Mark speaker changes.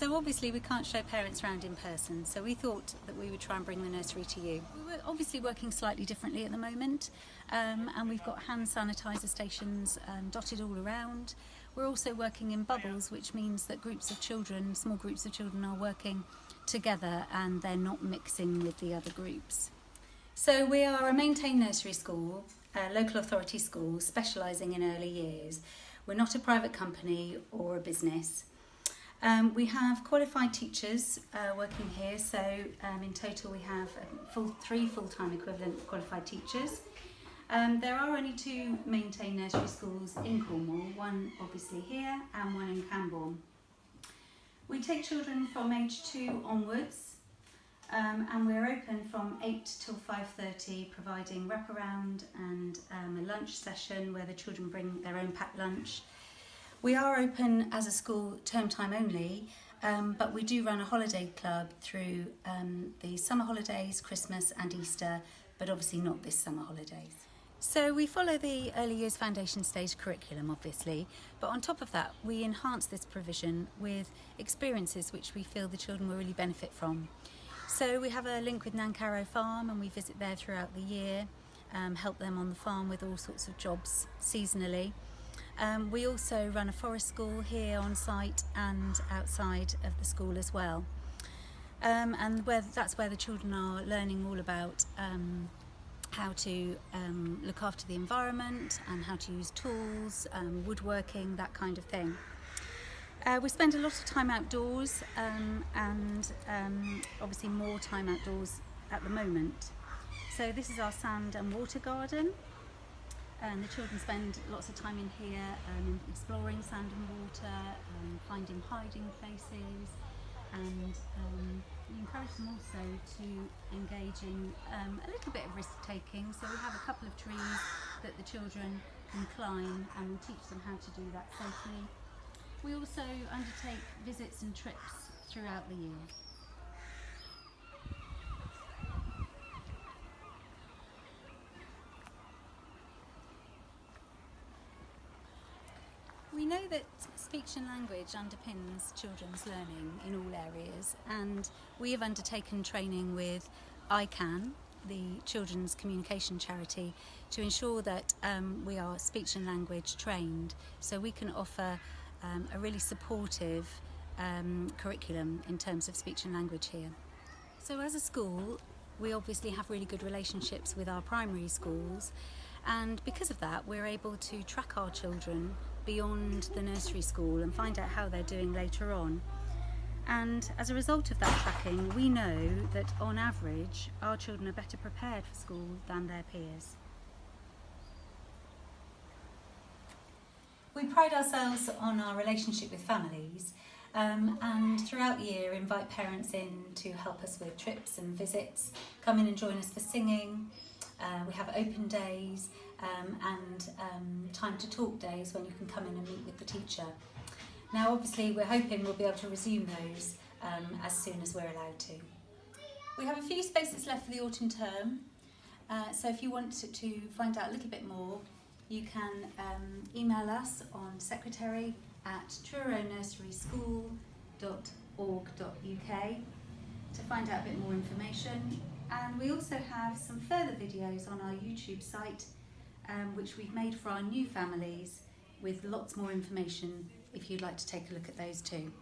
Speaker 1: So obviously we can't show parents around in person, so we thought that we would try and bring the nursery to you. We're obviously working slightly differently at the moment, and we've got hand sanitizer stations dotted all around. We're also working in bubbles, which means that groups of children, small groups of children, are working together and they're not mixing with the other groups. So we are a maintained nursery school, a local authority school specialising in early years. We're not a private company or a business. We have qualified teachers working here, so in total we have three full-time equivalent qualified teachers. There are only two maintained nursery schools in Cornwall, one obviously here and one in Camborne. We take children from age 2 onwards, and we're open from 8 till 5:30, providing wraparound and a lunch session where the children bring their own packed lunch. We are open as a school term time only, but we do run a holiday club through the summer holidays, Christmas and Easter, but obviously not this summer holidays. So we follow the early years foundation stage curriculum obviously, but on top of that we enhance this provision with experiences which we feel the children will really benefit from. So we have a link with Nancarrow Farm and we visit there throughout the year, help them on the farm with all sorts of jobs seasonally. We also run a forest school here on site and outside of the school as well, and that's where the children are learning all about how to look after the environment and how to use tools, woodworking, that kind of thing. We spend a lot of time outdoors and obviously more time outdoors at the moment. So this is our sand and water garden. And the children spend lots of time in here exploring sand and water, finding hiding places, and we encourage them also to engage in a little bit of risk taking. So we have a couple of trees that the children can climb and we'll teach them how to do that safely. We also undertake visits and trips throughout the year. We know that speech and language underpins children's learning in all areas, and we have undertaken training with ICANN, the children's communication charity, to ensure that we are speech and language trained, so we can offer a really supportive curriculum in terms of speech and language here. So as a school, we obviously have really good relationships with our primary schools, and because of that we're able to track our children beyond the nursery school and find out how they're doing later on. And as a result of that tracking, we know that on average our children are better prepared for school than their peers. We pride ourselves on our relationship with families, and throughout the year invite parents in to help us with trips and visits, come in and join us for singing. We have open days and time to talk days when you can come in and meet with the teacher. Now obviously we're hoping we'll be able to resume those as soon as we're allowed to. We have a few spaces left for the autumn term, so if you want to find out a little bit more, you can email us on secretary@truronurseryschool.org.uk to find out a bit more information. And we also have some further videos on our YouTube site which we've made for our new families with lots more information if you'd like to take a look at those too.